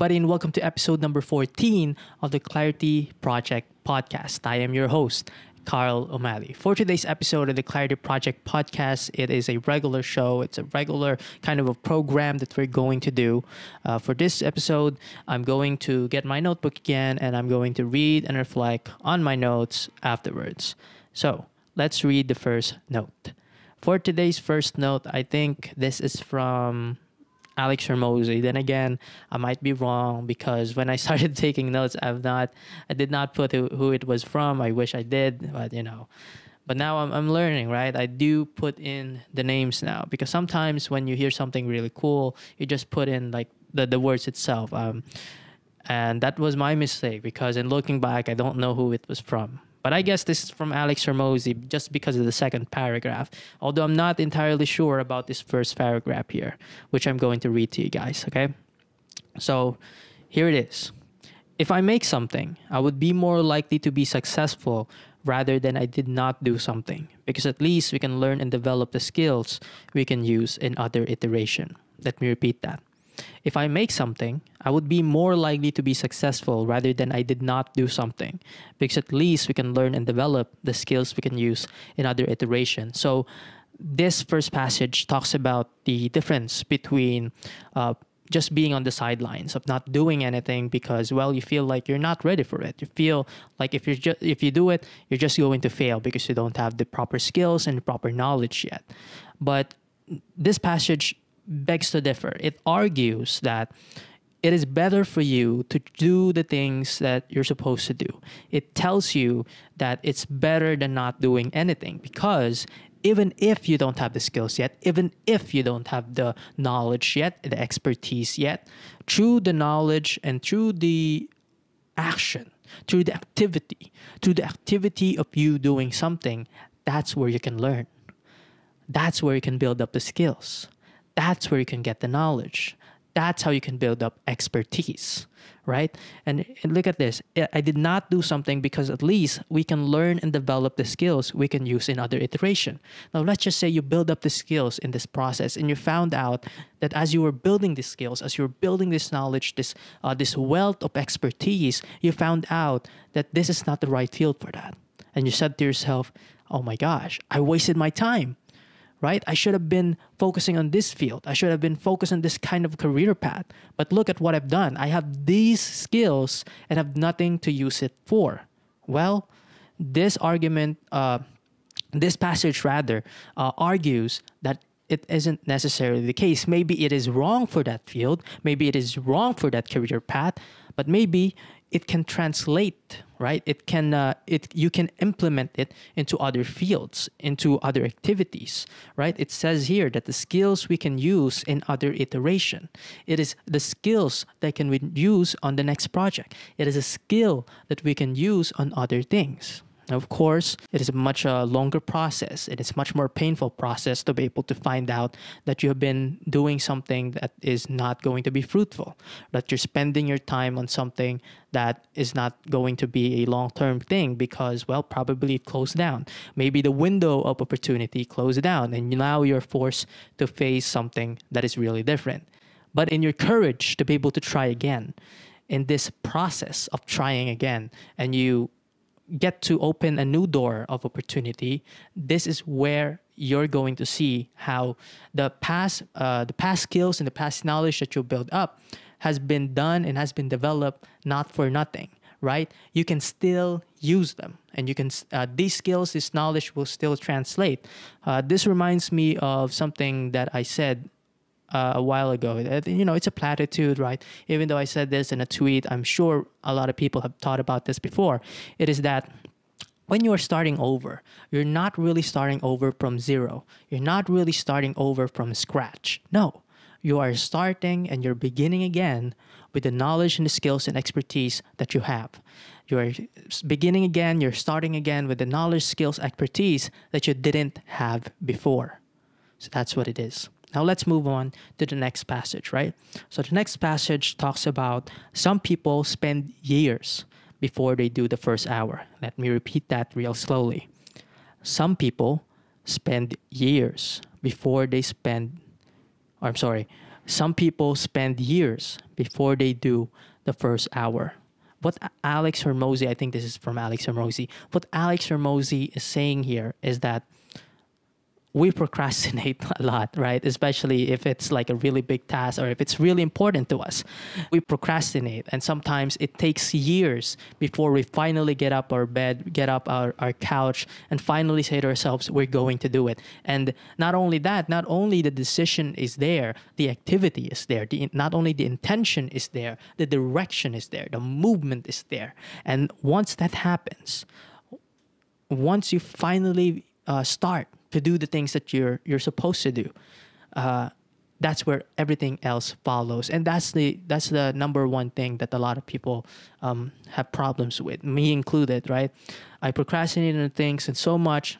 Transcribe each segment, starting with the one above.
everybody, and welcome to episode number 14 of the Clarity Project podcast. I am your host, 𝗦𝗢𝗖𝗦. For today's episode of the Clarity Project podcast, it is a regular show. It's a regular kind of a program that we're going to do. For this episode, I'm going to get my notebook again, and I'm going to read and reflect on my notes afterwards. So let's read the first note. For today's first note, I think this is from Alex Hormozi. Then again, I might be wrong because when I started taking notes, I did not put who it was from. I wish I did, but But now I'm learning, right? I do put in the names now because sometimes when you hear something really cool, you just put in like the words itself. And that was my mistake because in looking back, I don't know who it was from. But I guess this is from Alex Hormozi just because of the second paragraph. Although I'm not entirely sure about this first paragraph here, which I'm going to read to you guys, okay? So here it is. If I make something, I would be more likely to be successful rather than I did not do something. Because at least we can learn and develop the skills we can use in other iteration. Let me repeat that. If I make something, I would be more likely to be successful rather than I did not do something, because at least we can learn and develop the skills we can use in other iterations. So this first passage talks about the difference between just being on the sidelines of not doing anything because, well, you feel like you're not ready for it. You feel like if you do it, you're just going to fail because you don't have the proper skills and the proper knowledge yet. But this passage begs to differ. It argues that it is better for you to do the things that you're supposed to do. It tells you that it's better than not doing anything because even if you don't have the skills yet, even if you don't have the knowledge yet, the expertise yet, through the knowledge and through the action, through the activity of you doing something, that's where you can learn. That's where you can build up the skills. That's where you can get the knowledge. That's how you can build up expertise, right? And look at this. I did not do something because at least we can learn and develop the skills we can use in other iteration. Now, let's just say you build up the skills in this process and you found out that as you were building these skills, as you were building this knowledge, this wealth of expertise, you found out that this is not the right field for that. And you said to yourself, oh my gosh, I wasted my time. Right? I should have been focusing on this field. I should have been focused on this kind of career path. But look at what I've done. I have these skills and have nothing to use it for. Well, this passage argues that it isn't necessarily the case. Maybe it is wrong for that field. Maybe it is wrong for that career path. But maybe it can translate, right? You can implement it into other fields, into other activities, right? It says here that the skills we can use in other iteration. It is the skills that can we use on the next project. It is a skill that we can use on other things. Now, of course, it is a much longer process. It is a much more painful process to be able to find out that you have been doing something that is not going to be fruitful, that you're spending your time on something that is not going to be a long-term thing because, well, probably it closed down. Maybe the window of opportunity closed down and now you're forced to face something that is really different. But in your courage to be able to try again, in this process of trying again, and you get to open a new door of opportunity, this is where you're going to see how the past skills and the past knowledge that you build up has been done and has been developed not for nothing, right? You can still use them, and you can these skills, this knowledge will still translate. This reminds me of something that I said a while ago. It's a platitude, right? Even though I said this in a tweet, I'm sure a lot of people have thought about this before. It is that when you are starting over, you're not really starting over from zero. You're not really starting over from scratch. No, you are starting and you're beginning again with the knowledge and the skills and expertise that you have. You are beginning again, you're starting again with the knowledge, skills, expertise that you didn't have before. So that's what it is. Now let's move on to the next passage, right? So the next passage talks about some people spend years before they do the first hour. Let me repeat that real slowly. Some people spend years before they Some people spend years before they do the first hour. What Alex Hormozi, I think this is from Alex Hormozi, what Alex Hormozi is saying here is that we procrastinate a lot, right? Especially if it's like a really big task or if it's really important to us. We procrastinate, and sometimes it takes years before we finally get up our bed, get up our couch, and finally say to ourselves, we're going to do it. And not only that, not only the decision is there, the activity is there. Not only the intention is there, the direction is there, the movement is there. And once that happens, once you finally start to do the things that you're supposed to do, that's where everything else follows. And that's the number one thing that a lot of people have problems with, me included, right? I procrastinate on things and so much.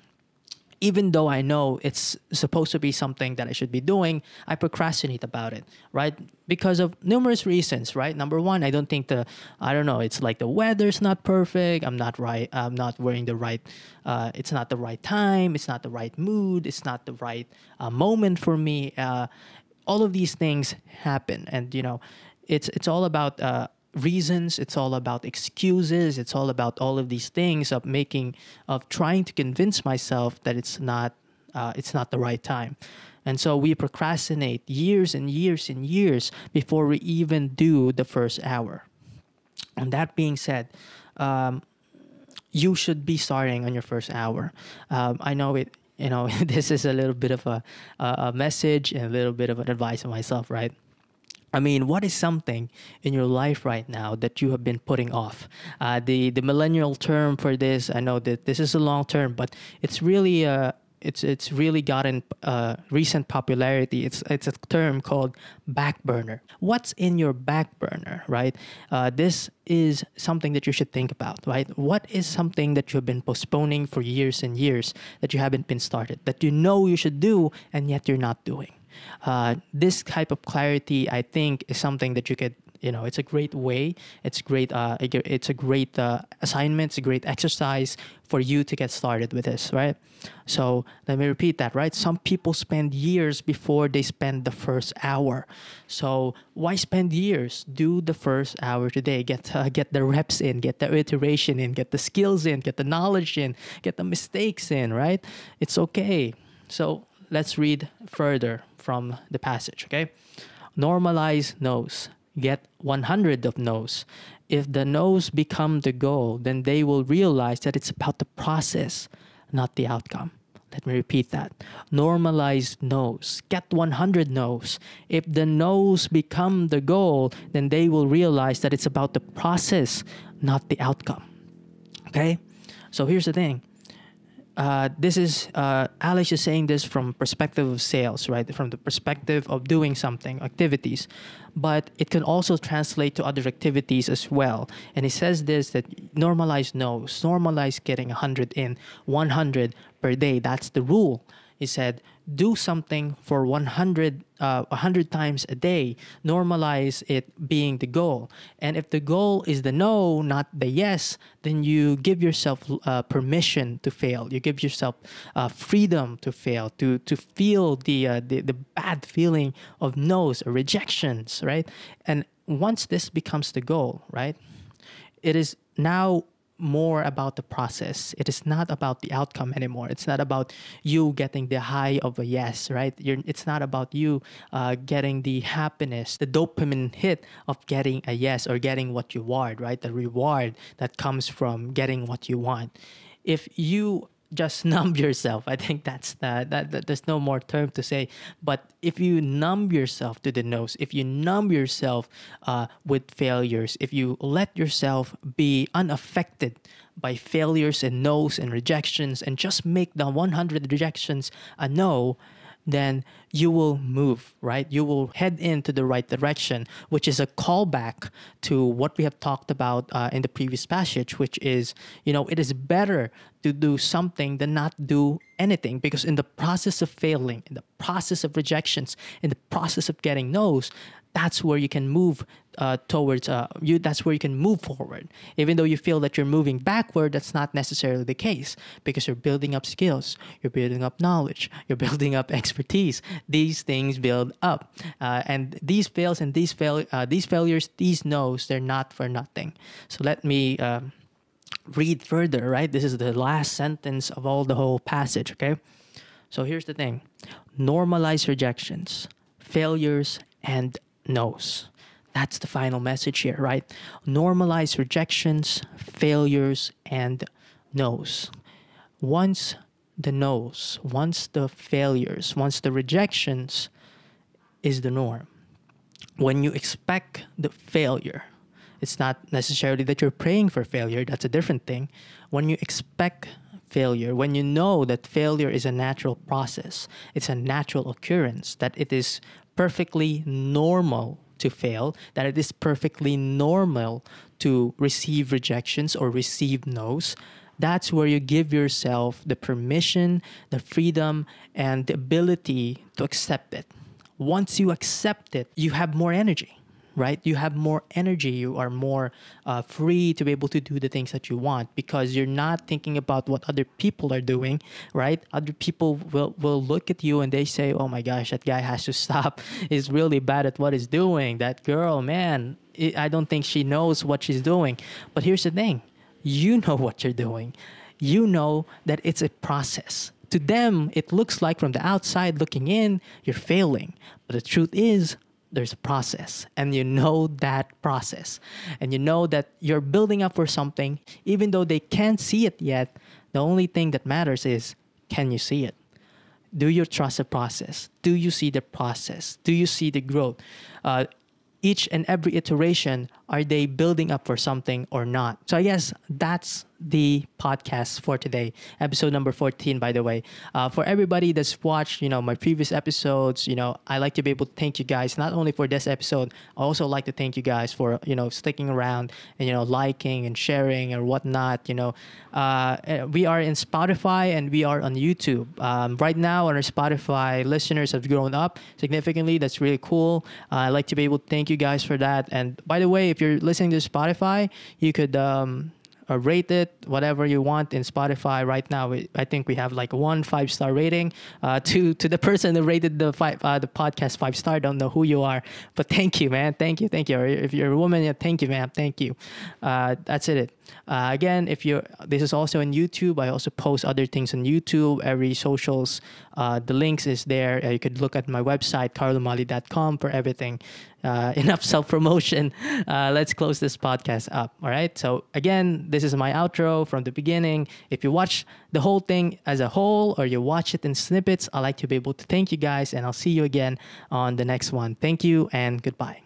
Even though I know it's supposed to be something that I should be doing, I procrastinate about it, right? Because of numerous reasons, right? Number one, I don't think it's like the weather's not perfect. I'm not wearing the right, it's not the right time. It's not the right mood. It's not the right moment for me. All of these things happen. And, it's all about reasons. It's all about excuses. It's all about all of these things of trying to convince myself that it's not the right time. And so we procrastinate years and years and years before we even do the first hour. And that being said, you should be starting on your first hour. I know it. This is a little bit of a message and a little bit of an advice on myself, right? I mean, what is something in your life right now that you have been putting off? The millennial term for this, I know that this is a long term, but it's really it's really gotten recent popularity. It's a term called backburner. What's in your backburner, right? This is something that you should think about, right? What is something that you've been postponing for years and years that you haven't been started, that you know you should do and yet you're not doing? This type of clarity, I think, is something that you could, it's a great way. It's great. It's a great assignment. It's a great exercise for you to get started with this, right? So let me repeat that, right? Some people spend years before they spend the first hour. So why spend years? Do the first hour today. Get the reps in, get the iteration in, get the skills in, get the knowledge in, get the mistakes in, right? It's okay. So let's read further from the passage, okay? Normalize no's. Get 100 of no's. If the no's become the goal, then they will realize that it's about the process, not the outcome. Let me repeat that. Normalize no's. Get 100 no's. If the no's become the goal, then they will realize that it's about the process, not the outcome. Okay? So here's the thing. This is Alex is saying this from perspective of sales, right? From the perspective of doing something, activities, but it can also translate to other activities as well. And he says this, that normalize no's, normalize getting 100 in, 100 per day. That's the rule. He said, do something for 100 times a day. Normalize it being the goal. And if the goal is the no, not the yes, then you give yourself permission to fail. You give yourself freedom to fail, to feel the bad feeling of no's or rejections, right? And once this becomes the goal, right, it is now more about the process. It is not about the outcome anymore. It's not about you getting the high of a yes, right? It's not about you getting the happiness, the dopamine hit of getting a yes or getting what you want, right? The reward that comes from getting what you want. If you just numb yourself, I think that there's no more term to say. But if you numb yourself to the no's, if you numb yourself with failures, if you let yourself be unaffected by failures and no's and rejections and just make the 100 rejections a no, then you will move, right? You will head into the right direction, which is a callback to what we have talked about in the previous passage, which is, it is better to do something than not do anything, because in the process of failing, in the process of rejections, in the process of getting no's, that's where you can move towards you. That's where you can move forward. Even though you feel that you're moving backward, that's not necessarily the case, because you're building up skills, you're building up knowledge, you're building up expertise. These things build up, and these fails and these failures, these no's, they're not for nothing. So let me read further. Right, this is the last sentence of the whole passage. Okay, so here's the thing: normalize rejections, failures, and no's. That's the final message here, right? Normalize rejections, failures, and no's. Once the no's, once the failures, once the rejections is the norm. When you expect the failure, it's not necessarily that you're praying for failure. That's a different thing. When you expect failure, when you know that failure is a natural process, it's a natural occurrence, that it is perfectly normal to fail, that it is perfectly normal to receive rejections or receive no's, that's where you give yourself the permission, the freedom, and the ability to accept it. Once you accept it, you have more energy. Right? You have more energy. You are more free to be able to do the things that you want, because you're not thinking about what other people are doing, right? Other people will look at you and they say, oh my gosh, that guy has to stop. He's really bad at what he's doing. That girl, man, I don't think she knows what she's doing. But here's the thing. You know what you're doing. You know that it's a process. To them, it looks like from the outside looking in, you're failing. But the truth is, there's a process, and you know that process, and you know that you're building up for something. Even though they can't see it yet, the only thing that matters is, can you see it? Do you trust the process? Do you see the process? Do you see the growth? Each and every iteration, are they building up for something or not? So I guess that's the podcast for today, episode number 14, by the way. For everybody that's watched, my previous episodes, I like to be able to thank you guys, not only for this episode. I also like to thank you guys for, sticking around and, liking and sharing or whatnot. We are in Spotify and we are on YouTube. Right now, our Spotify listeners have grown up significantly. That's really cool. I like to be able to thank you guys for that. And by the way, if you're listening to Spotify, you could rate it whatever you want in Spotify. Right now, I think we have like 1 5-star rating. To the person who rated the podcast 5-star, don't know who you are, but thank you, man. Thank you. Or if you're a woman, yeah, thank you, man. Thank you. That's it. Again, this is also on YouTube. I also post other things on YouTube, every socials. The links is there. You could look at my website, 𝗦𝗢𝗓𝗓.com, for everything. Enough self-promotion. Let's close this podcast up. All right. So again, this is my outro from the beginning. If you watch the whole thing as a whole, or you watch it in snippets, I like to be able to thank you guys, and I'll see you again on the next one. Thank you and goodbye.